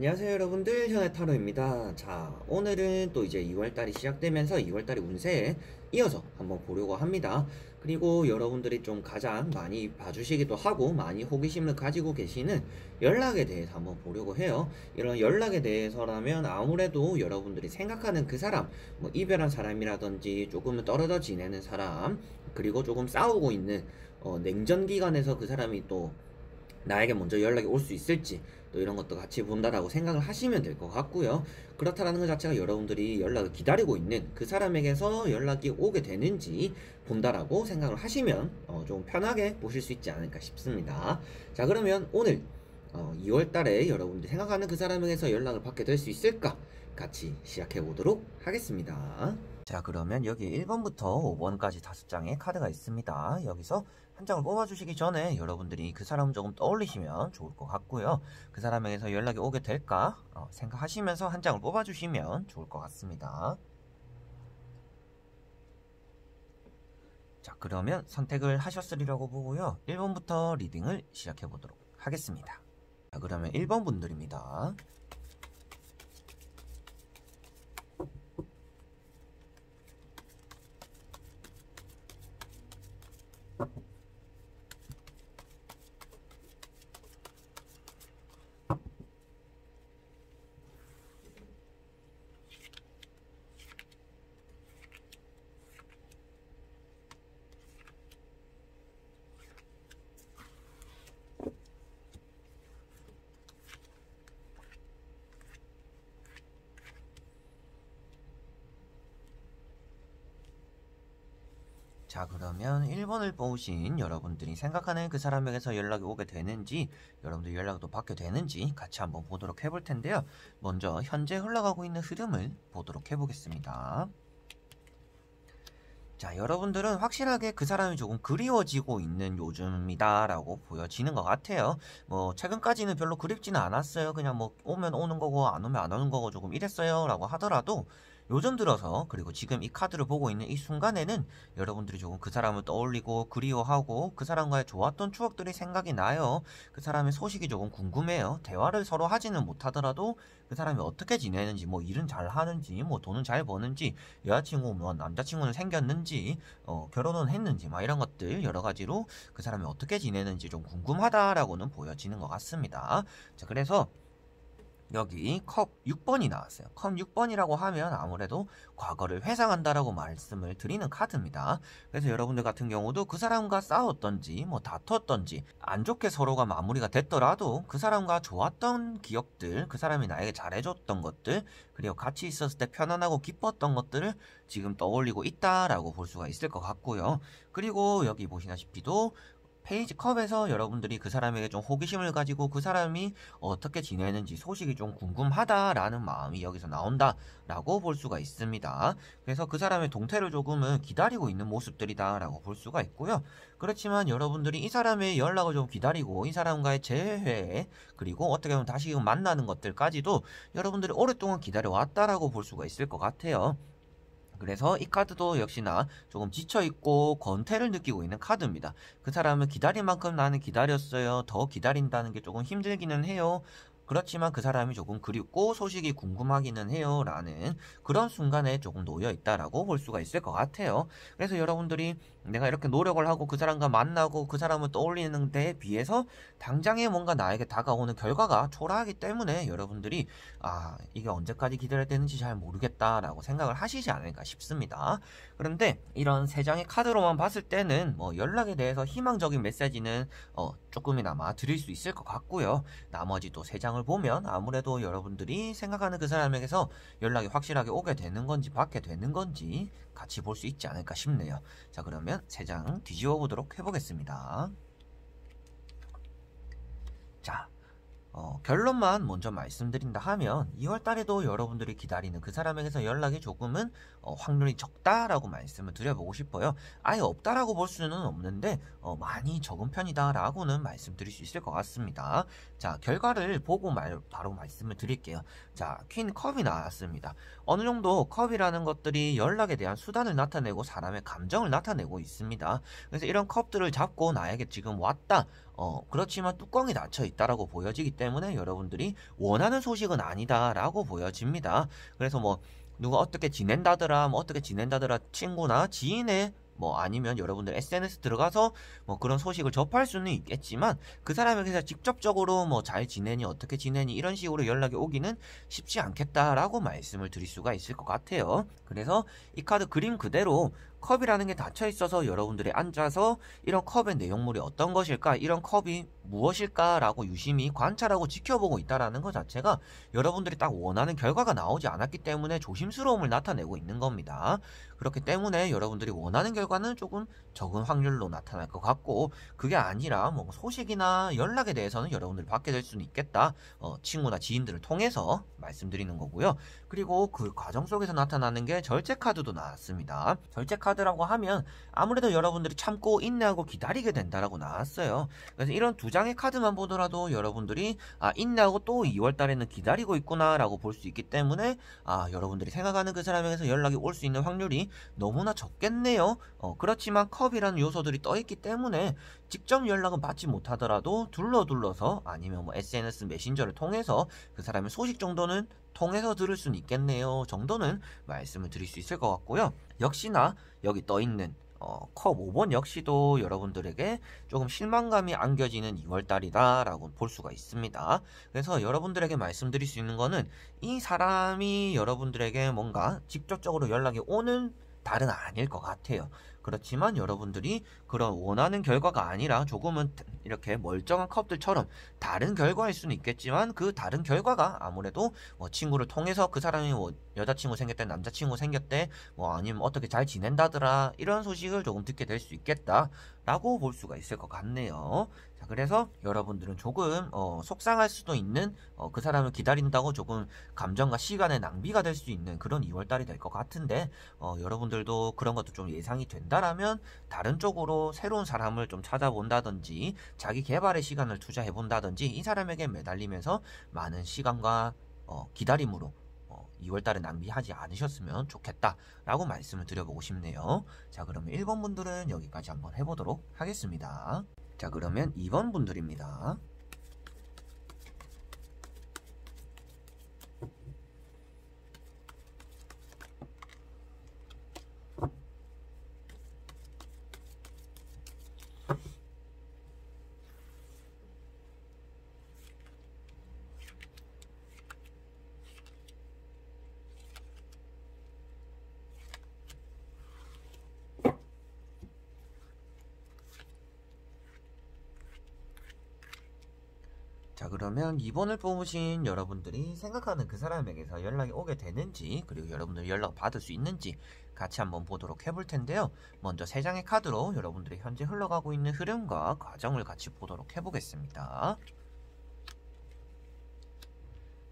안녕하세요 여러분들, 현해타로입니다. 자, 오늘은 또 이제 2월달이 시작되면서 2월달의 운세에 이어서 한번 보려고 합니다. 그리고 여러분들이 좀 가장 많이 봐주시기도 하고 많이 호기심을 가지고 계시는 연락에 대해서 한번 보려고 해요. 이런 연락에 대해서라면 아무래도 여러분들이 생각하는 그 사람, 뭐 이별한 사람이라든지 조금은 떨어져 지내는 사람, 그리고 조금 싸우고 있는 냉전 기간에서 그 사람이 또 나에게 먼저 연락이 올 수 있을지, 또 이런 것도 같이 본다라고 생각을 하시면 될 것 같고요. 그렇다라는 것 자체가 여러분들이 연락을 기다리고 있는 그 사람에게서 연락이 오게 되는지 본다라고 생각을 하시면 좀 편하게 보실 수 있지 않을까 싶습니다. 자, 그러면 오늘 2월 달에 여러분들이 생각하는 그 사람에게서 연락을 받게 될 수 있을까? 같이 시작해 보도록 하겠습니다. 자, 그러면 여기 1번부터 5번까지 5장의 카드가 있습니다. 여기서 한 장을 뽑아주시기 전에 여러분들이 그 사람을 조금 떠올리시면 좋을 것 같고요. 그 사람에게서 연락이 오게 될까 생각하시면서 한 장을 뽑아주시면 좋을 것 같습니다. 자, 그러면 선택을 하셨으리라고 보고요. 1번부터 리딩을 시작해 보도록 하겠습니다. 자, 그러면 1번 분들입니다. 자, 그러면 1번을 뽑으신 여러분들이 생각하는 그 사람에게서 연락이 오게 되는지, 여러분들 연락도 받게 되는지 같이 한번 보도록 해볼 텐데요. 먼저 현재 흘러가고 있는 흐름을 보도록 해보겠습니다. 자, 여러분들은 확실하게 그 사람이 조금 그리워지고 있는 요즘이다 라고 보여지는 것 같아요. 뭐 최근까지는 별로 그립지는 않았어요. 그냥 뭐 오면 오는 거고 안 오면 안 오는 거고 조금 이랬어요 라고 하더라도, 요즘 들어서, 그리고 지금 이 카드를 보고 있는 이 순간에는 여러분들이 조금 그 사람을 떠올리고 그리워하고 그 사람과의 좋았던 추억들이 생각이 나요. 그 사람의 소식이 조금 궁금해요. 대화를 서로 하지는 못하더라도 그 사람이 어떻게 지내는지, 뭐 일은 잘 하는지, 뭐 돈은 잘 버는지, 여자친구 뭐 남자친구는 생겼는지, 결혼은 했는지, 막 이런 것들 여러 가지로 그 사람이 어떻게 지내는지 좀 궁금하다라고는 보여지는 것 같습니다. 자, 그래서 여기 컵 6번이 나왔어요. 컵 6번이라고 하면 아무래도 과거를 회상한다라고 말씀을 드리는 카드입니다. 그래서 여러분들 같은 경우도 그 사람과 싸웠던지 뭐 다퉜던지 안 좋게 서로가 마무리가 됐더라도 그 사람과 좋았던 기억들, 그 사람이 나에게 잘해줬던 것들, 그리고 같이 있었을 때 편안하고 기뻤던 것들을 지금 떠올리고 있다라고 볼 수가 있을 것 같고요. 그리고 여기 보시다시피도 페이지 컵에서 여러분들이 그 사람에게 좀 호기심을 가지고 그 사람이 어떻게 지내는지 소식이 좀 궁금하다라는 마음이 여기서 나온다라고 볼 수가 있습니다. 그래서 그 사람의 동태를 조금은 기다리고 있는 모습들이다라고 볼 수가 있고요. 그렇지만 여러분들이 이 사람의 연락을 좀 기다리고 이 사람과의 재회, 그리고 어떻게 보면 다시 만나는 것들까지도 여러분들이 오랫동안 기다려왔다라고 볼 수가 있을 것 같아요. 그래서 이 카드도 역시나 조금 지쳐있고 권태를 느끼고 있는 카드입니다. 그 사람은 기다린 만큼 나는 기다렸어요. 더 기다린다는 게 조금 힘들기는 해요. 그렇지만 그 사람이 조금 그립고 소식이 궁금하기는 해요 라는 그런 순간에 조금 놓여 있다라고 볼 수가 있을 것 같아요. 그래서 여러분들이 내가 이렇게 노력을 하고 그 사람과 만나고 그 사람을 떠올리는 데에 비해서 당장에 뭔가 나에게 다가오는 결과가 초라하기 때문에 여러분들이 이게 언제까지 기다려야 되는지 잘 모르겠다라고 생각을 하시지 않을까 싶습니다. 그런데 이런 세 장의 카드로만 봤을 때는 뭐 연락에 대해서 희망적인 메시지는 조금이나마 드릴 수 있을 것 같고요. 나머지 또 세 장을 보면 아무래도 여러분들이 생각하는 그 사람에게서 연락이 확실하게 오게 되는 건지 받게 되는 건지 같이 볼 수 있지 않을까 싶네요. 자, 그러면 세 장 뒤집어 보도록 해보겠습니다. 자, 결론만 먼저 말씀드린다 하면 2월달에도 여러분들이 기다리는 그 사람에게서 연락이 조금은 확률이 적다라고 말씀을 드려보고 싶어요. 아예 없다라고 볼 수는 없는데 많이 적은 편이다라고는 말씀드릴 수 있을 것 같습니다. 자, 결과를 보고 바로 말씀을 드릴게요. 자, 퀸 컵이 나왔습니다. 어느 정도 컵이라는 것들이 연락에 대한 수단을 나타내고 사람의 감정을 나타내고 있습니다. 그래서 이런 컵들을 잡고 나에게 지금 왔다, 그렇지만 뚜껑이 닫혀 있다라고 보여지기 때문에 여러분들이 원하는 소식은 아니다라고 보여집니다. 그래서 뭐 누가 어떻게 지낸다더라, 뭐 어떻게 지낸다더라 친구나 지인의 뭐 아니면 여러분들 SNS 들어가서 뭐 그런 소식을 접할 수는 있겠지만 그 사람에게서 직접적으로 뭐 잘 지내니 어떻게 지내니 이런 식으로 연락이 오기는 쉽지 않겠다라고 말씀을 드릴 수가 있을 것 같아요. 그래서 이 카드 그림 그대로 컵이라는 게 닫혀 있어서 여러분들이 앉아서 이런 컵의 내용물이 어떤 것일까, 이런 컵이 무엇일까라고 유심히 관찰하고 지켜보고 있다라는 것 자체가 여러분들이 딱 원하는 결과가 나오지 않았기 때문에 조심스러움을 나타내고 있는 겁니다. 그렇기 때문에 여러분들이 원하는 결과는 조금 적은 확률로 나타날 것 같고, 그게 아니라 뭐 소식이나 연락에 대해서는 여러분들이 받게 될 수는 있겠다. 친구나 지인들을 통해서 말씀드리는 거고요. 그리고 그 과정 속에서 나타나는 게 절제 카드도 나왔습니다. 절제 카드라고 하면 아무래도 여러분들이 참고 인내하고 기다리게 된다라고 나왔어요. 그래서 이런 두 장의 카드만 보더라도 여러분들이 인내하고 또 2월 달에는 기다리고 있구나 라고 볼 수 있기 때문에 여러분들이 생각하는 그 사람에게서 연락이 올 수 있는 확률이 너무나 적겠네요. 그렇지만 컵이라는 요소들이 떠있기 때문에 직접 연락은 받지 못하더라도 둘러서 아니면 뭐 SNS 메신저를 통해서 그 사람의 소식 정도는 통해서 들을 수는 있겠네요 정도는 말씀을 드릴 수 있을 것 같고요. 역시나 여기 떠있는 컵 5번 역시도 여러분들에게 조금 실망감이 안겨지는 2월달이다 라고 볼 수가 있습니다. 그래서 여러분들에게 말씀드릴 수 있는 거는 이 사람이 여러분들에게 뭔가 직접적으로 연락이 오는 달은 아닐 것 같아요. 그렇지만 여러분들이 그런 원하는 결과가 아니라 조금은 이렇게 멀쩡한 컵들처럼 다른 결과일 수는 있겠지만 그 다른 결과가 아무래도 뭐 친구를 통해서 그 사람이 뭐 여자친구 생겼대, 남자친구 생겼대, 뭐 아니면 어떻게 잘 지낸다더라 이런 소식을 조금 듣게 될 수 있겠다 라고 볼 수가 있을 것 같네요. 자, 그래서 여러분들은 조금 속상할 수도 있는 그 사람을 기다린다고 조금 감정과 시간의 낭비가 될 수 있는 그런 2월달이 될 것 같은데 여러분들도 그런 것도 좀 예상이 된다라면 다른 쪽으로 새로운 사람을 좀 찾아본다든지 자기 개발의 시간을 투자해 본다든지 이 사람에게 매달리면서 많은 시간과 기다림으로 2월달에 낭비하지 않으셨으면 좋겠다라고 말씀을 드려보고 싶네요. 자, 그러면 1번 분들은 여기까지 한번 해보도록 하겠습니다. 자, 그러면 2번 분들입니다. 자, 그러면 2번을 뽑으신 여러분들이 생각하는 그 사람에게서 연락이 오게 되는지, 그리고 여러분들이 연락 받을 수 있는지 같이 한번 보도록 해볼 텐데요. 먼저 3장의 카드로 여러분들이 현재 흘러가고 있는 흐름과 과정을 같이 보도록 해보겠습니다.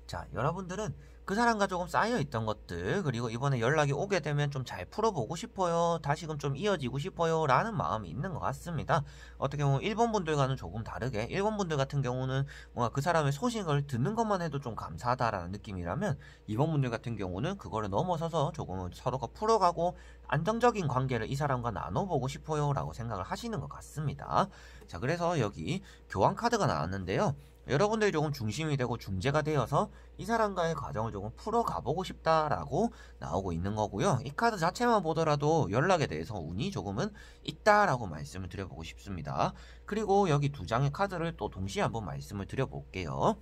자, 여러분들은 그 사람과 조금 쌓여있던 것들, 그리고 이번에 연락이 오게 되면 좀 잘 풀어보고 싶어요, 다시금 좀 이어지고 싶어요 라는 마음이 있는 것 같습니다. 어떻게 보면 1번 분들과는 조금 다르게 1번 분들 같은 경우는 뭔가 그 사람의 소식을 듣는 것만 해도 좀 감사하다라는 느낌이라면 2번 분들 같은 경우는 그거를 넘어서서 조금은 서로가 풀어가고 안정적인 관계를 이 사람과 나눠보고 싶어요 라고 생각을 하시는 것 같습니다. 자, 그래서 여기 교환 카드가 나왔는데요. 여러분들이 조금 중심이 되고 중재가 되어서 이 사람과의 과정을 조금 풀어가보고 싶다라고 나오고 있는 거고요. 이 카드 자체만 보더라도 연락에 대해서 운이 조금은 있다라고 말씀을 드려보고 싶습니다. 그리고 여기 2장의 카드를 또 동시에 한번 말씀을 드려볼게요.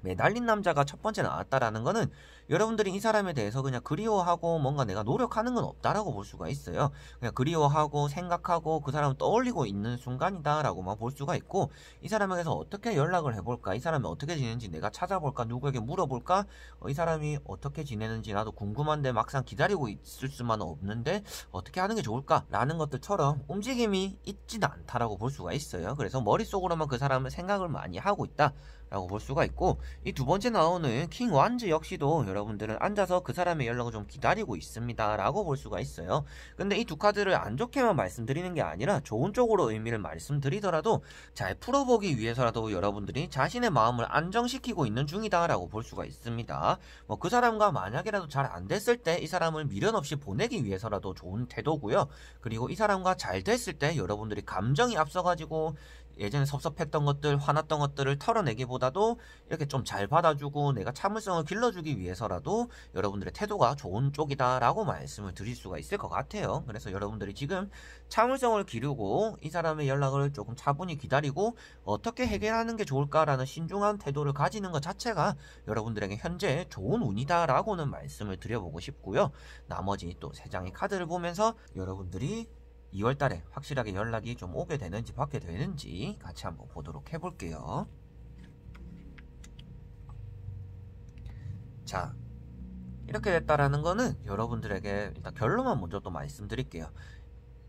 매달린 남자가 첫 번째 나왔다라는 거는 여러분들이 이 사람에 대해서 그냥 그리워하고 뭔가 내가 노력하는 건 없다라고 볼 수가 있어요. 그냥 그리워하고 생각하고 그 사람을 떠올리고 있는 순간이다라고만 볼 수가 있고, 이 사람에게서 어떻게 연락을 해볼까, 이 사람이 어떻게 지내는지 내가 찾아볼까, 누구에게 물어볼까, 이 사람이 어떻게 지내는지 나도 궁금한데 막상 기다리고 있을 수만 없는데 어떻게 하는 게 좋을까 라는 것들처럼 움직임이 있지는 않다라고 볼 수가 있어요. 그래서 머릿속으로만 그 사람을 생각을 많이 하고 있다 라고 볼 수가 있고, 이 2번째 나오는 킹 완즈 역시도 여러분들은 앉아서 그 사람의 연락을 좀 기다리고 있습니다 라고 볼 수가 있어요. 근데 이 두 카드를 안 좋게만 말씀드리는 게 아니라 좋은 쪽으로 의미를 말씀드리더라도 잘 풀어보기 위해서라도 여러분들이 자신의 마음을 안정시키고 있는 중이다 라고 볼 수가 있습니다. 뭐 그 사람과 만약이라도 잘 안 됐을 때 이 사람을 미련 없이 보내기 위해서라도 좋은 태도고요. 그리고 이 사람과 잘 됐을 때 여러분들이 감정이 앞서가지고 예전에 섭섭했던 것들, 화났던 것들을 털어내기보다도 이렇게 좀 잘 받아주고 내가 참을성을 길러주기 위해서라도 여러분들의 태도가 좋은 쪽이다라고 말씀을 드릴 수가 있을 것 같아요. 그래서 여러분들이 지금 참을성을 기르고 이 사람의 연락을 조금 차분히 기다리고 어떻게 해결하는 게 좋을까라는 신중한 태도를 가지는 것 자체가 여러분들에게 현재 좋은 운이다라고는 말씀을 드려보고 싶고요. 나머지 또 3장의 카드를 보면서 여러분들이 2월달에 확실하게 연락이 좀 오게 되는지 받게 되는지 같이 한번 보도록 해볼게요. 자, 이렇게 됐다라는 거는 여러분들에게 일단 결론만 먼저 또 말씀드릴게요.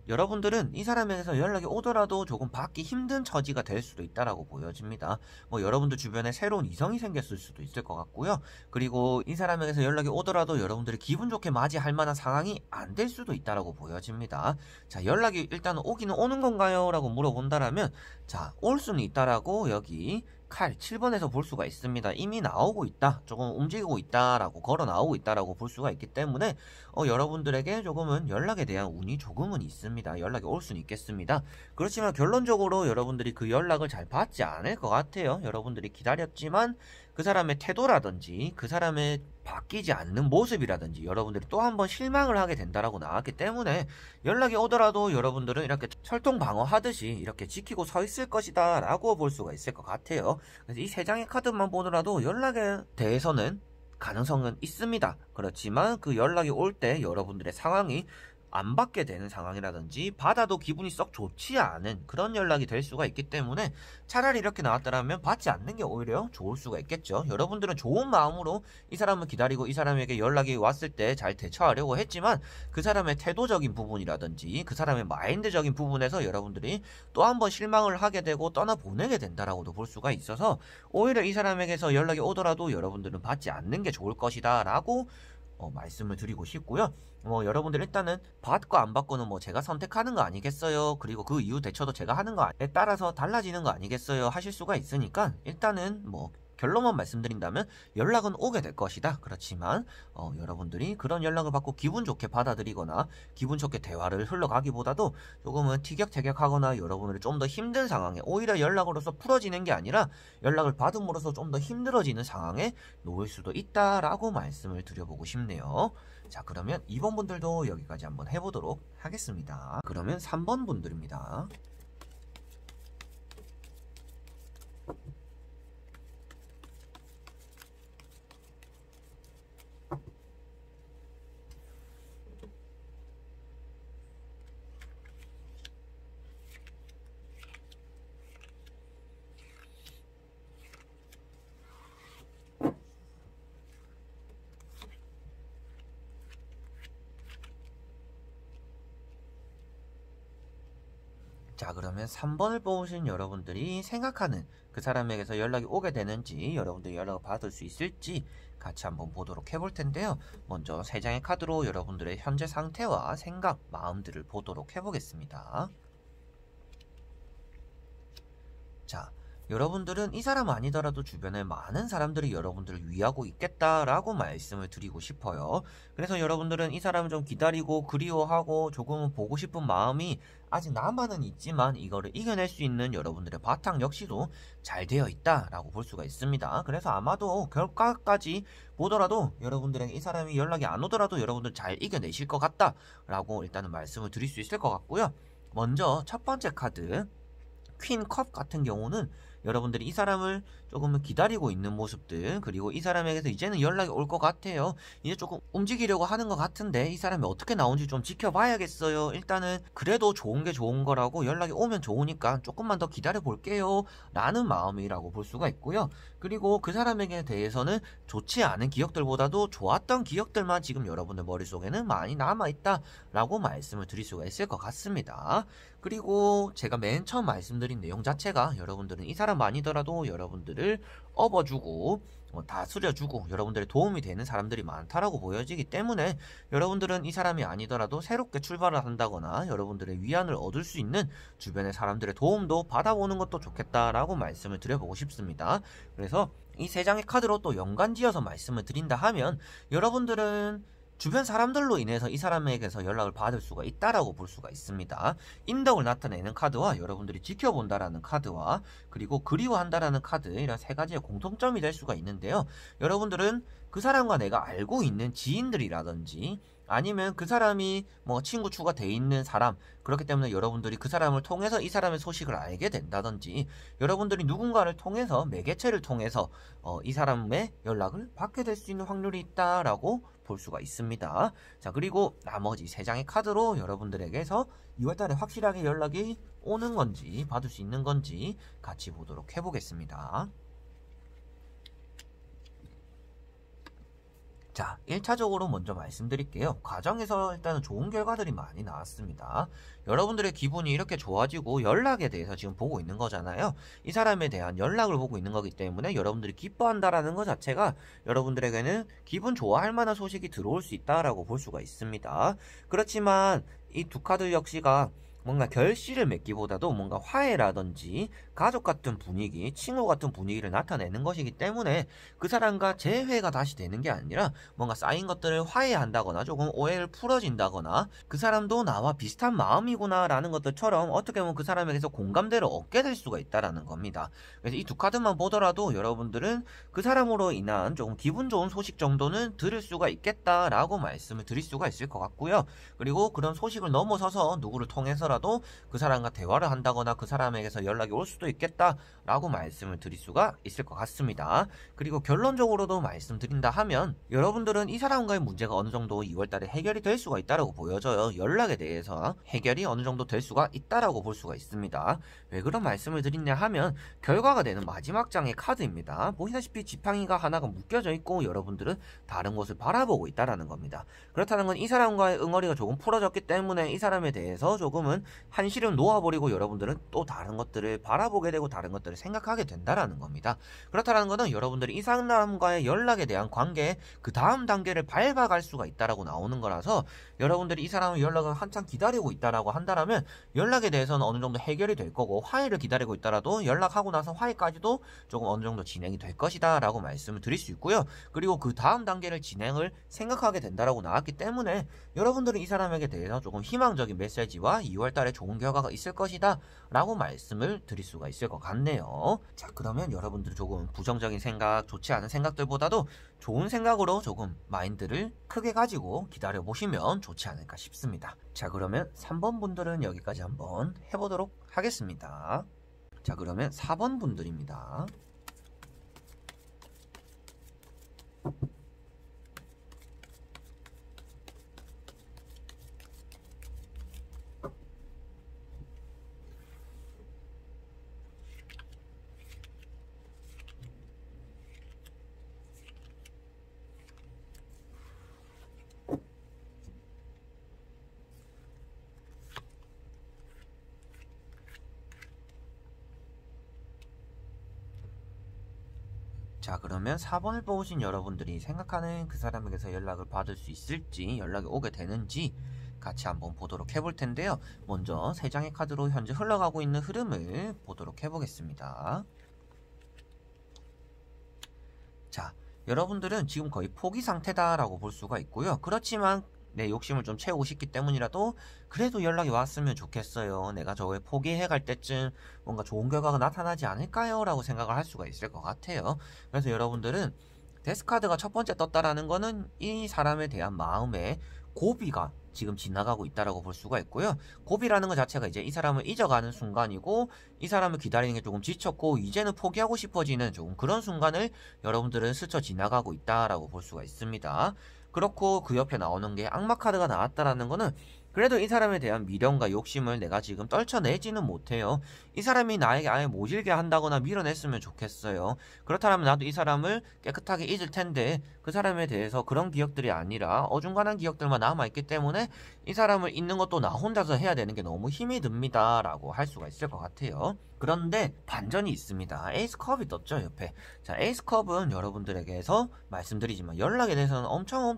여러분들은 이 사람에게서 연락이 오더라도 조금 받기 힘든 처지가 될 수도 있다라고 보여집니다. 뭐 여러분들 주변에 새로운 이성이 생겼을 수도 있을 것 같고요. 그리고 이 사람에게서 연락이 오더라도 여러분들이 기분 좋게 맞이할 만한 상황이 안 될 수도 있다라고 보여집니다. 자, 연락이 일단 오기는 오는 건가요? 라고 물어본다라면 자, 올 수는 있다라고 여기 칼 7번에서 볼 수가 있습니다. 이미 나오고 있다, 조금 움직이고 있다라고 걸어 나오고 있다라고 볼 수가 있기 때문에 여러분들에게 조금은 연락에 대한 운이 조금은 있습니다. 연락이 올 수는 있겠습니다. 그렇지만 결론적으로 여러분들이 그 연락을 잘 받지 않을 것 같아요. 여러분들이 기다렸지만 그 사람의 태도라든지 그 사람의 바뀌지 않는 모습이라든지 여러분들이 또 한 번 실망을 하게 된다라고 나왔기 때문에 연락이 오더라도 여러분들은 이렇게 철통 방어하듯이 이렇게 지키고 서 있을 것이다 라고 볼 수가 있을 것 같아요. 그래서 이 3장의 카드만 보더라도 연락에 대해서는 가능성은 있습니다. 그렇지만 그 연락이 올 때 여러분들의 상황이 안 받게 되는 상황이라든지 받아도 기분이 썩 좋지 않은 그런 연락이 될 수가 있기 때문에 차라리 이렇게 나왔더라면 받지 않는 게 오히려 좋을 수가 있겠죠. 여러분들은 좋은 마음으로 이 사람을 기다리고 이 사람에게 연락이 왔을 때 잘 대처하려고 했지만 그 사람의 태도적인 부분이라든지 그 사람의 마인드적인 부분에서 여러분들이 또 한 번 실망을 하게 되고 떠나보내게 된다라고도 볼 수가 있어서 오히려 이 사람에게서 연락이 오더라도 여러분들은 받지 않는 게 좋을 것이다 라고 말씀을 드리고 싶고요. 여러분들 일단은 받고 안 받고는 제가 선택하는 거 아니겠어요? 그리고 그 이후 대처도 제가 하는 거에 따라서 달라지는 거 아니겠어요? 하실 수가 있으니까 일단은 결론만 말씀드린다면 연락은 오게 될 것이다. 그렇지만 여러분들이 그런 연락을 받고 기분 좋게 받아들이거나 기분 좋게 대화를 흘러가기보다도 조금은 티격태격하거나 여러분들이 좀 더 힘든 상황에 오히려 연락으로서 풀어지는 게 아니라 연락을 받음으로써 좀 더 힘들어지는 상황에 놓일 수도 있다라고 말씀을 드려보고 싶네요. 자, 그러면 2번 분들도 여기까지 한번 해보도록 하겠습니다. 그러면 3번 분들입니다. 자, 그러면 3번을 뽑으신 여러분들이 생각하는 그 사람에게서 연락이 오게 되는지 여러분들이 연락을 받을 수 있을지 같이 한번 보도록 해볼 텐데요. 먼저 3장의 카드로 여러분들의 현재 상태와 생각, 마음들을 보도록 해보겠습니다. 자, 여러분들은 이 사람 아니더라도 주변에 많은 사람들이 여러분들을 위하고 있겠다라고 말씀을 드리고 싶어요. 그래서 여러분들은 이 사람을 좀 기다리고 그리워하고 조금은 보고 싶은 마음이 아직 남아는 있지만 이거를 이겨낼 수 있는 여러분들의 바탕 역시도 잘 되어 있다라고 볼 수가 있습니다. 그래서 아마도 결과까지 보더라도 여러분들에게 이 사람이 연락이 안 오더라도 여러분들 잘 이겨내실 것 같다라고 일단은 말씀을 드릴 수 있을 것 같고요. 먼저 첫 번째 카드 퀸 컵 같은 경우는 여러분들이 이 사람을 조금은 기다리고 있는 모습들, 그리고 이 사람에게서 이제는 연락이 올 것 같아요. 이제 조금 움직이려고 하는 것 같은데 이 사람이 어떻게 나온지 좀 지켜봐야겠어요. 일단은 그래도 좋은 게 좋은 거라고 연락이 오면 좋으니까 조금만 더 기다려 볼게요 라는 마음이라고 볼 수가 있고요. 그리고 그 사람에게 대해서는 좋지 않은 기억들보다도 좋았던 기억들만 지금 여러분들 머릿속에는 많이 남아있다 라고 말씀을 드릴 수가 있을 것 같습니다. 그리고 제가 맨 처음 말씀드린 내용 자체가 여러분들은 이 사람 아니더라도 여러분들을 업어주고 다스려주고 여러분들의 도움이 되는 사람들이 많다라고 보여지기 때문에 여러분들은 이 사람이 아니더라도 새롭게 출발을 한다거나 여러분들의 위안을 얻을 수 있는 주변의 사람들의 도움도 받아보는 것도 좋겠다라고 말씀을 드려보고 싶습니다. 그래서 이 3장의 카드로 또 연관지어서 말씀을 드린다 하면 여러분들은 주변 사람들로 인해서 이 사람에게서 연락을 받을 수가 있다라고 볼 수가 있습니다. 인덕을 나타내는 카드와 여러분들이 지켜본다라는 카드와 그리고 그리워한다라는 카드, 이런 세 가지의 공통점이 될 수가 있는데요. 여러분들은 그 사람과 내가 알고 있는 지인들이라든지 아니면 그 사람이 뭐 친구 추가돼 있는 사람, 그렇기 때문에 여러분들이 그 사람을 통해서 이 사람의 소식을 알게 된다든지, 여러분들이 누군가를 통해서, 매개체를 통해서 이 사람의 연락을 받게 될 수 있는 확률이 있다라고 볼 수가 있습니다. 자, 그리고 나머지 세 장의 카드로 여러분들에게서 2월달에 확실하게 연락이 오는 건지 받을 수 있는 건지 같이 보도록 해보겠습니다. 자, 1차적으로 먼저 말씀드릴게요. 과정에서 일단은 좋은 결과들이 많이 나왔습니다. 여러분들의 기분이 이렇게 좋아지고 연락에 대해서 지금 보고 있는 거잖아요. 이 사람에 대한 연락을 보고 있는 거기 때문에 여러분들이 기뻐한다라는 것 자체가 여러분들에게는 기분 좋아할 만한 소식이 들어올 수 있다라고 볼 수가 있습니다. 그렇지만 이 두 카드 역시가 뭔가 결실을 맺기보다도 뭔가 화해라든지 가족 같은 분위기, 친구 같은 분위기를 나타내는 것이기 때문에 그 사람과 재회가 다시 되는 게 아니라 뭔가 쌓인 것들을 화해한다거나 조금 오해를 풀어진다거나 그 사람도 나와 비슷한 마음이구나 라는 것들처럼 어떻게 보면 그 사람에게서 공감대를 얻게 될 수가 있다라는 겁니다. 그래서 이 두 카드만 보더라도 여러분들은 그 사람으로 인한 조금 기분 좋은 소식 정도는 들을 수가 있겠다라고 말씀을 드릴 수가 있을 것 같고요. 그리고 그런 소식을 넘어서서 누구를 통해서라도 그 사람과 대화를 한다거나 그 사람에게서 연락이 올 수도 있겠다라고 말씀을 드릴 수가 있을 것 같습니다. 그리고 결론적으로도 말씀드린다 하면 여러분들은 이 사람과의 문제가 어느 정도 2월달에 해결이 될 수가 있다라고 보여져요. 연락에 대해서 해결이 어느 정도 될 수가 있다라고 볼 수가 있습니다. 왜 그런 말씀을 드리냐 하면 결과가 되는 마지막 장의 카드입니다. 보시다시피 지팡이가 하나가 묶여져 있고 여러분들은 다른 곳을 바라보고 있다라는 겁니다. 그렇다는 건 이 사람과의 응어리가 조금 풀어졌기 때문에 이 사람에 대해서 조금은 한시름 놓아버리고 여러분들은 또 다른 것들을 바라보게 되고 다른 것들을 생각하게 된다라는 겁니다. 그렇다는 것은 여러분들이 이 사람과의 연락에 대한 관계에 그 다음 단계를 밟아갈 수가 있다라고 나오는 거라서 여러분들이 이 사람의 연락을 한참 기다리고 있다라고 한다라면 연락에 대해서는 어느 정도 해결이 될 거고 화해를 기다리고 있다라도 연락하고 나서 화해까지도 조금 어느 정도 진행이 될 것이다 라고 말씀을 드릴 수 있고요. 그리고 그 다음 단계를 진행을 생각하게 된다라고 나왔기 때문에 여러분들은 이 사람에게 대해서 조금 희망적인 메시지와 2월달에 좋은 결과가 있을 것이다 라고 말씀을 드릴 수가 있을 것 같네요. 자, 그러면 여러분들 조금 부정적인 생각, 좋지 않은 생각들보다도 좋은 생각으로 조금 마인드를 크게 가지고 기다려 보시면 좋지 않을까 싶습니다. 자, 그러면 3번 분들은 여기까지 한번 해보도록 하겠습니다. 자, 그러면 4번 분들입니다. 자, 그러면 4번을 뽑으신 여러분들이 생각하는 그 사람에게서 연락을 받을 수 있을지, 연락이 오게 되는지 같이 한번 보도록 해볼 텐데요. 먼저 3장의 카드로 현재 흘러가고 있는 흐름을 보도록 해보겠습니다. 자, 여러분들은 지금 거의 포기 상태다라고 볼 수가 있고요. 그렇지만 내 욕심을 좀 채우고 싶기 때문이라도 그래도 연락이 왔으면 좋겠어요. 내가 저걸 포기해 갈 때쯤 뭔가 좋은 결과가 나타나지 않을까요? 라고 생각을 할 수가 있을 것 같아요. 그래서 여러분들은 데스카드가 첫 번째 떴다라는 거는 이 사람에 대한 마음의 고비가 지금 지나가고 있다라고 볼 수가 있고요. 고비라는 것 자체가 이제 이 사람을 잊어가는 순간이고 이 사람을 기다리는 게 조금 지쳤고 이제는 포기하고 싶어지는 조금 그런 순간을 여러분들은 스쳐 지나가고 있다라고 볼 수가 있습니다. 그렇고 그 옆에 나오는 게 악마 카드가 나왔다라는 거는 그래도 이 사람에 대한 미련과 욕심을 내가 지금 떨쳐내지는 못해요. 이 사람이 나에게 아예 모질게 한다거나 밀어냈으면 좋겠어요. 그렇다면 나도 이 사람을 깨끗하게 잊을 텐데 그 사람에 대해서 그런 기억들이 아니라 어중간한 기억들만 남아있기 때문에 이 사람을 잊는 것도 나 혼자서 해야 되는 게 너무 힘이 듭니다 라고 할 수가 있을 것 같아요. 그런데 반전이 있습니다. 에이스 컵이 떴죠 옆에. 자, 에이스 컵은 여러분들에게서 말씀드리지만 연락에 대해서는 엄청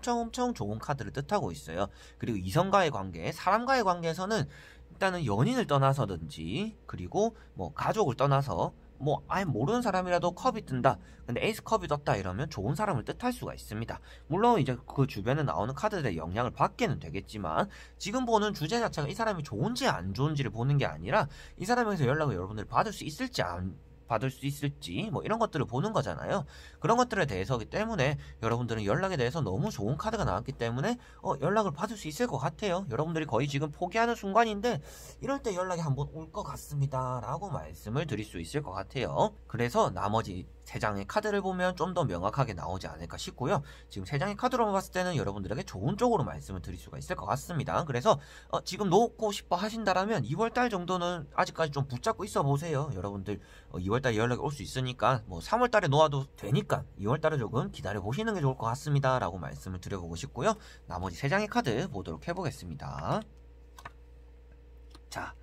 좋은 카드를 뜻하고 있어요. 그리고 이성과의 관계, 사람과의 관계에서는 일단은 연인을 떠나서든지 그리고 뭐 가족을 떠나서 뭐 아예 모르는 사람이라도 컵이 뜬다. 근데 에이스 컵이 떴다 이러면 좋은 사람을 뜻할 수가 있습니다. 물론 이제 그 주변에 나오는 카드들의 영향을 받게는 되겠지만 지금 보는 주제 자체가 이 사람이 좋은지 안 좋은지를 보는 게 아니라 이 사람에게서 연락을 여러분들이 받을 수 있을지 안 받을 수 있을지 뭐 이런 것들을 보는 거잖아요. 그런 것들에 대해서기 때문에 여러분들은 연락에 대해서 너무 좋은 카드가 나왔기 때문에 연락을 받을 수 있을 것 같아요. 여러분들이 거의 지금 포기하는 순간인데 이럴 때 연락이 한번 올 것 같습니다 라고 말씀을 드릴 수 있을 것 같아요. 그래서 나머지 3장의 카드를 보면 좀 더 명확하게 나오지 않을까 싶고요. 지금 3장의 카드로만 봤을 때는 여러분들에게 좋은 쪽으로 말씀을 드릴 수가 있을 것 같습니다. 그래서 지금 놓고 싶어 하신다라면 2월달 정도는 아직까지 좀 붙잡고 있어 보세요. 여러분들 2월달에 연락이 올 수 있으니까 뭐 3월달에 놓아도 되니까 2월달에 조금 기다려 보시는 게 좋을 것 같습니다 라고 말씀을 드려보고 싶고요. 나머지 3장의 카드 보도록 해보겠습니다. 자,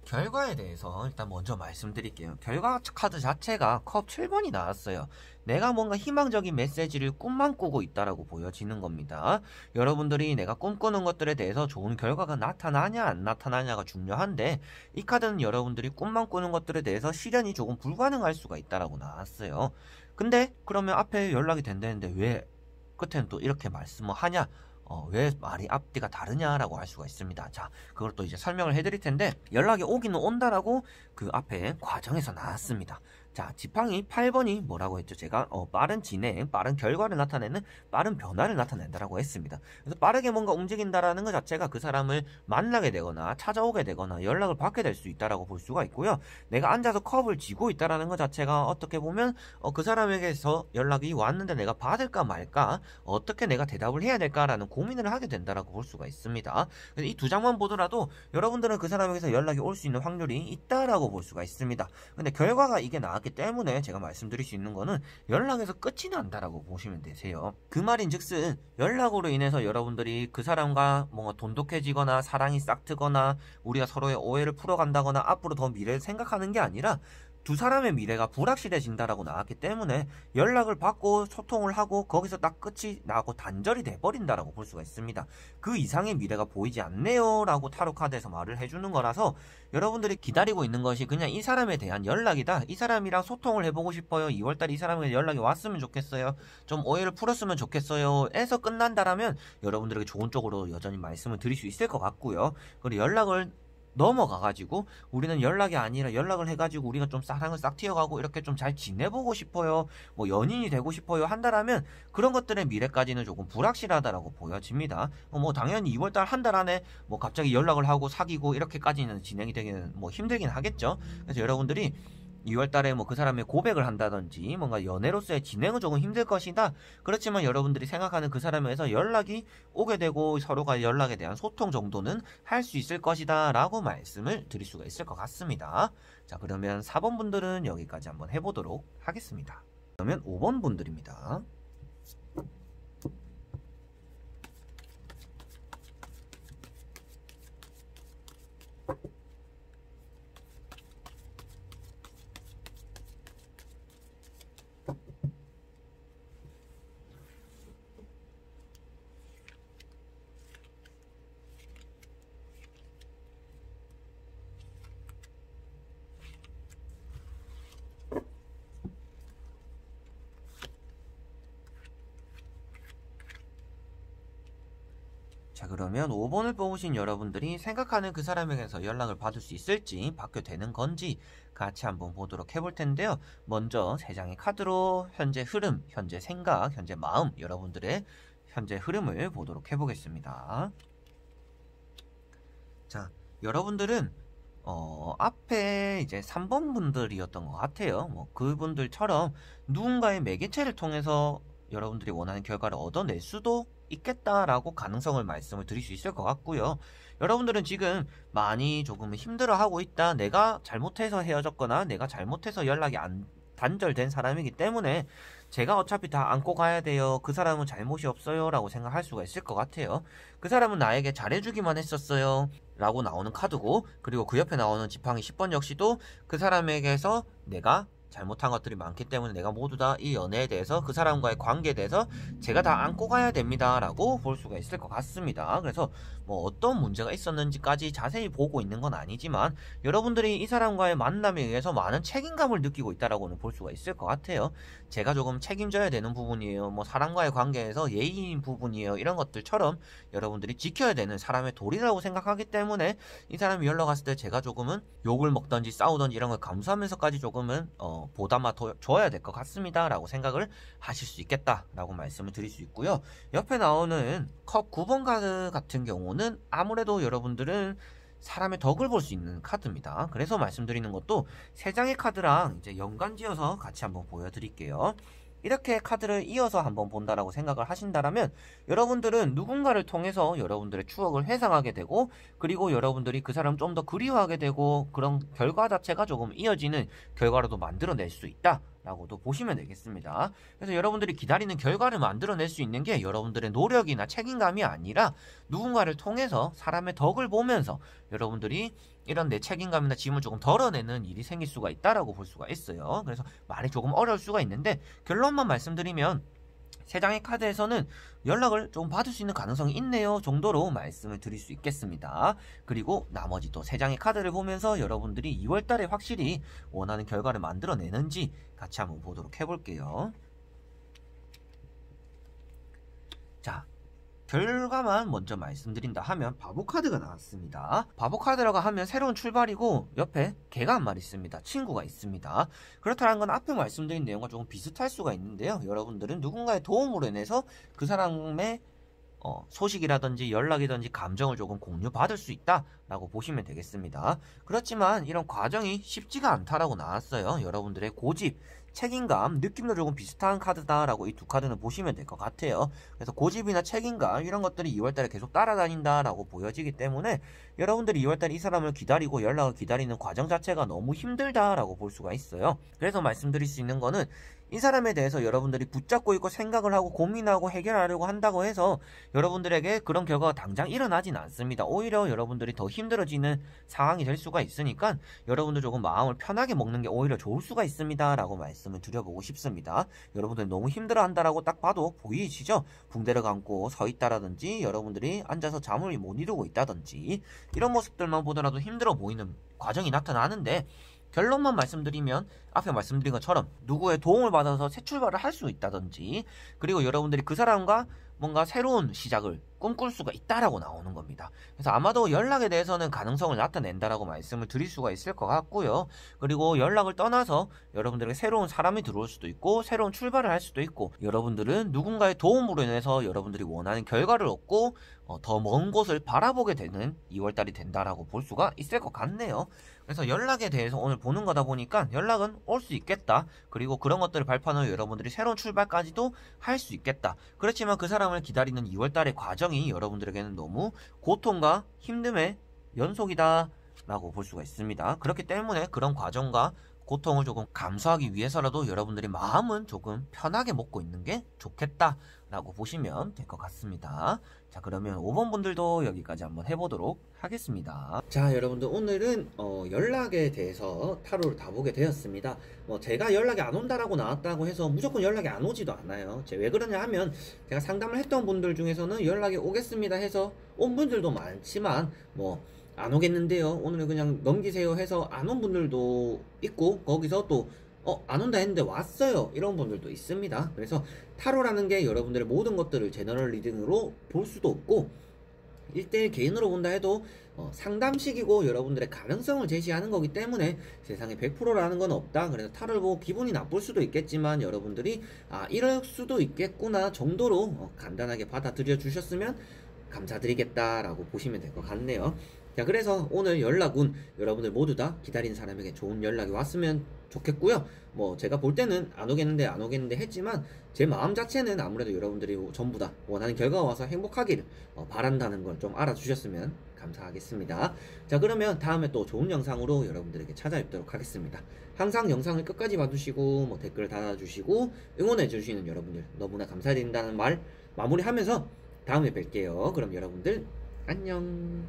결과에 대해서 일단 먼저 말씀드릴게요. 결과 카드 자체가 컵 7번이 나왔어요. 내가 뭔가 희망적인 메시지를 꿈만 꾸고 있다라고 보여지는 겁니다. 여러분들이 내가 꿈꾸는 것들에 대해서 좋은 결과가 나타나냐 안 나타나냐가 중요한데 이 카드는 여러분들이 꿈만 꾸는 것들에 대해서 실현이 조금 불가능할 수가 있다라고 나왔어요. 근데 그러면 앞에 연락이 된다는데 왜 끝에는 또 이렇게 말씀을 하냐? 왜 말이 앞뒤가 다르냐라고 할 수가 있습니다. 자, 그걸 또 이제 설명을 해드릴 텐데 연락이 오기는 온다라고 그 앞에 과정에서 나왔습니다. 자, 지팡이 8번이 뭐라고 했죠? 제가 빠른 진행, 빠른 결과를 나타내는 빠른 변화를 나타낸다라고 했습니다. 그래서 빠르게 뭔가 움직인다라는 것 자체가 그 사람을 만나게 되거나 찾아오게 되거나 연락을 받게 될 수 있다라고 볼 수가 있고요. 내가 앉아서 컵을 쥐고 있다라는 것 자체가 어떻게 보면 그 사람에게서 연락이 왔는데 내가 받을까 말까 어떻게 내가 대답을 해야 될까라는 고민을 하게 된다라고 볼 수가 있습니다. 그래서 이 2장만 보더라도 여러분들은 그 사람에게서 연락이 올 수 있는 확률이 있다라고 볼 수가 있습니다. 근데 결과가 이게 나왔기 때문에 제가 말씀드릴 수 있는 거는 연락에서 끝이 난다라고 보시면 되세요. 그 말인즉슨 연락으로 인해서 여러분들이 그 사람과 뭔가 돈독해지거나 사랑이 싹트거나 우리가 서로의 오해를 풀어간다거나 앞으로 더 미래를 생각하는 게 아니라 두 사람의 미래가 불확실해진다라고 나왔기 때문에 연락을 받고 소통을 하고 거기서 딱 끝이 나고 단절이 돼버린다라고 볼 수가 있습니다. 그 이상의 미래가 보이지 않네요 라고 타로 카드에서 말을 해주는 거라서 여러분들이 기다리고 있는 것이 그냥 이 사람에 대한 연락이다. 이 사람이랑 소통을 해보고 싶어요. 2월달에 이 사람에게 연락이 왔으면 좋겠어요. 좀 오해를 풀었으면 좋겠어요. 에서 끝난다라면 여러분들에게 좋은 쪽으로 여전히 말씀을 드릴 수 있을 것 같고요. 그리고 연락을 넘어가가지고 우리는 연락이 아니라 연락을 해가지고 우리가 좀 사랑을 싹 튀어가고 이렇게 좀 잘 지내보고 싶어요. 뭐 연인이 되고 싶어요 한다라면 그런 것들의 미래까지는 조금 불확실하다라고 보여집니다. 뭐 당연히 2월달 한 달 안에 뭐 갑자기 연락을 하고 사귀고 이렇게까지는 진행이 되기는 뭐 힘들긴 하겠죠. 그래서 여러분들이 2월달에 뭐 그 사람의 고백을 한다든지 뭔가 연애로서의 진행은 조금 힘들 것이다. 그렇지만 여러분들이 생각하는 그 사람에서 연락이 오게 되고 서로가 연락에 대한 소통 정도는 할 수 있을 것이다 라고 말씀을 드릴 수가 있을 것 같습니다. 자, 그러면 4번 분들은 여기까지 한번 해보도록 하겠습니다. 그러면 5번 분들입니다. 자, 그러면 5번을 뽑으신 여러분들이 생각하는 그 사람에게서 연락을 받을 수 있을지 받게 되는 건지 같이 한번 보도록 해볼 텐데요. 먼저 3장의 카드로 현재 흐름, 현재 생각, 현재 마음 여러분들의 현재 흐름을 보도록 해보겠습니다. 자, 여러분들은 앞에 이제 3번 분들이었던 것 같아요. 뭐 그분들처럼 누군가의 매개체를 통해서 여러분들이 원하는 결과를 얻어낼 수도 있겠다라고 가능성을 말씀을 드릴 수 있을 것 같고요. 여러분들은 지금 많이 조금 힘들어하고 있다. 내가 잘못해서 헤어졌거나 내가 잘못해서 연락이 단절된 사람이기 때문에 제가 어차피 다 안고 가야 돼요. 그 사람은 잘못이 없어요 라고 생각할 수가 있을 것 같아요. 그 사람은 나에게 잘해주기만 했었어요 라고 나오는 카드고, 그리고 그 옆에 나오는 지팡이 10번 역시도 그 사람에게서 내가 잘못한 것들이 많기 때문에 내가 모두 다 이 연애에 대해서 그 사람과의 관계에 대해서 제가 다 안고 가야 됩니다 라고 볼 수가 있을 것 같습니다. 그래서 뭐 어떤 문제가 있었는지까지 자세히 보고 있는 건 아니지만 여러분들이 이 사람과의 만남에 의해서 많은 책임감을 느끼고 있다라고는 볼 수가 있을 것 같아요. 제가 조금 책임져야 되는 부분이에요, 뭐 사람과의 관계에서 예의인 부분이에요, 이런 것들처럼 여러분들이 지켜야 되는 사람의 도리라고 생각하기 때문에 이 사람이 연락 왔을 때 제가 조금은 욕을 먹던지 싸우던지 이런 걸 감수하면서까지 조금은 보담아 줘야 될 것 같습니다 라고 생각을 하실 수 있겠다 라고 말씀을 드릴 수 있고요. 옆에 나오는 컵 9번 카드 같은 경우는 아무래도 여러분들은 사람의 덕을 볼 수 있는 카드입니다. 그래서 말씀드리는 것도 3장의 카드랑 이제 연관지어서 같이 한번 보여드릴게요. 이렇게 카드를 이어서 한번 본다라고 생각을 하신다라면 여러분들은 누군가를 통해서 여러분들의 추억을 회상하게 되고, 그리고 여러분들이 그 사람 좀 더 그리워하게 되고, 그런 결과 자체가 조금 이어지는 결과로도 만들어낼 수 있다 라고도 보시면 되겠습니다. 그래서 여러분들이 기다리는 결과를 만들어낼 수 있는 게 여러분들의 노력이나 책임감이 아니라 누군가를 통해서 사람의 덕을 보면서 여러분들이 이런 내 책임감이나 짐을 조금 덜어내는 일이 생길 수가 있다라고 볼 수가 있어요. 그래서 말이 조금 어려울 수가 있는데 결론만 말씀드리면 3장의 카드에서는 연락을 좀 받을 수 있는 가능성이 있네요 정도로 말씀을 드릴 수 있겠습니다. 그리고 나머지 또 3장의 카드를 보면서 여러분들이 2월달에 확실히 원하는 결과를 만들어내는지 같이 한번 보도록 해볼게요. 자, 결과만 먼저 말씀드린다 하면 바보 카드가 나왔습니다. 바보 카드라고 하면 새로운 출발이고 옆에 개가 한 마리 있습니다. 친구가 있습니다. 그렇다는 건 앞에 말씀드린 내용과 조금 비슷할 수가 있는데요. 여러분들은 누군가의 도움으로 인해서 그 사람의 소식이라든지 연락이든지 감정을 조금 공유받을 수 있다라고 보시면 되겠습니다. 그렇지만 이런 과정이 쉽지가 않다라고 나왔어요. 여러분들의 고집, 책임감, 느낌도 조금 비슷한 카드다라고 이 두 카드는 보시면 될 것 같아요. 그래서 고집이나 책임감 이런 것들이 2월달에 계속 따라다닌다라고 보여지기 때문에 여러분들이 2월달에 이 사람을 기다리고 연락을 기다리는 과정 자체가 너무 힘들다라고 볼 수가 있어요. 그래서 말씀드릴 수 있는 거는 이 사람에 대해서 여러분들이 붙잡고 있고 생각을 하고 고민하고 해결하려고 한다고 해서 여러분들에게 그런 결과가 당장 일어나진 않습니다. 오히려 여러분들이 더 힘들어지는 상황이 될 수가 있으니까 여러분들 조금 마음을 편하게 먹는 게 오히려 좋을 수가 있습니다 라고 말씀을 드려보고 싶습니다. 여러분들 너무 힘들어한다라고 딱 봐도 보이시죠? 붕대를 감고 서 있다라든지 여러분들이 앉아서 잠을 못 이루고 있다든지 이런 모습들만 보더라도 힘들어 보이는 과정이 나타나는데, 결론만 말씀드리면 앞에 말씀드린 것처럼 누구의 도움을 받아서 새 출발을 할 수 있다든지, 그리고 여러분들이 그 사람과 뭔가 새로운 시작을 꿈꿀 수가 있다라고 나오는 겁니다. 그래서 아마도 연락에 대해서는 가능성을 나타낸다라고 말씀을 드릴 수가 있을 것 같고요. 그리고 연락을 떠나서 여러분들에게 새로운 사람이 들어올 수도 있고 새로운 출발을 할 수도 있고, 여러분들은 누군가의 도움으로 인해서 여러분들이 원하는 결과를 얻고 더 먼 곳을 바라보게 되는 2월달이 된다라고 볼 수가 있을 것 같네요. 그래서 연락에 대해서 오늘 보는 거다 보니까 연락은 올 수 있겠다. 그리고 그런 것들을 발판으로 여러분들이 새로운 출발까지도 할 수 있겠다. 그렇지만 그 사람을 기다리는 2월달의 과정이 여러분들에게는 너무 고통과 힘듦의 연속이다 라고 볼 수가 있습니다. 그렇기 때문에 그런 과정과 고통을 조금 감수하기 위해서라도 여러분들이 마음은 조금 편하게 먹고 있는 게 좋겠다 라고 보시면 될 것 같습니다. 자, 그러면 5번 분들도 여기까지 한번 해보도록 하겠습니다. 자, 여러분들 오늘은 연락에 대해서 타로를 다 보게 되었습니다. 제가 연락이 안 온다라고 나왔다고 해서 무조건 연락이 안 오지도 않아요. 왜 그러냐 하면 제가 상담을 했던 분들 중에서는 연락이 오겠습니다 해서 온 분들도 많지만 안 오겠는데요, 오늘은 그냥 넘기세요 해서 안 온 분들도 있고, 거기서 또 안 온다 했는데 왔어요 이런 분들도 있습니다. 그래서 타로라는 게 여러분들의 모든 것들을 제너럴 리딩으로 볼 수도 없고 1대1 개인으로 본다 해도 상담식이고 여러분들의 가능성을 제시하는 거기 때문에 세상에 100%라는 건 없다. 그래서 타로를 보고 기분이 나쁠 수도 있겠지만 여러분들이 이럴 수도 있겠구나 정도로 간단하게 받아들여 주셨으면 감사드리겠다라고 보시면 될 것 같네요. 자, 그래서 오늘 연락운 여러분들 모두 다 기다린 사람에게 좋은 연락이 왔으면 좋겠고요. 제가 볼 때는 안 오겠는데 했지만 제 마음 자체는 아무래도 여러분들이 전부 다 원하는 결과가 와서 행복하기를 바란다는 걸 좀 알아주셨으면 감사하겠습니다. 자, 그러면 다음에 또 좋은 영상으로 여러분들에게 찾아뵙도록 하겠습니다. 항상 영상을 끝까지 봐주시고 댓글 달아주시고 응원해주시는 여러분들 너무나 감사드린다는 말 마무리하면서 다음에 뵐게요. 그럼 여러분들 안녕.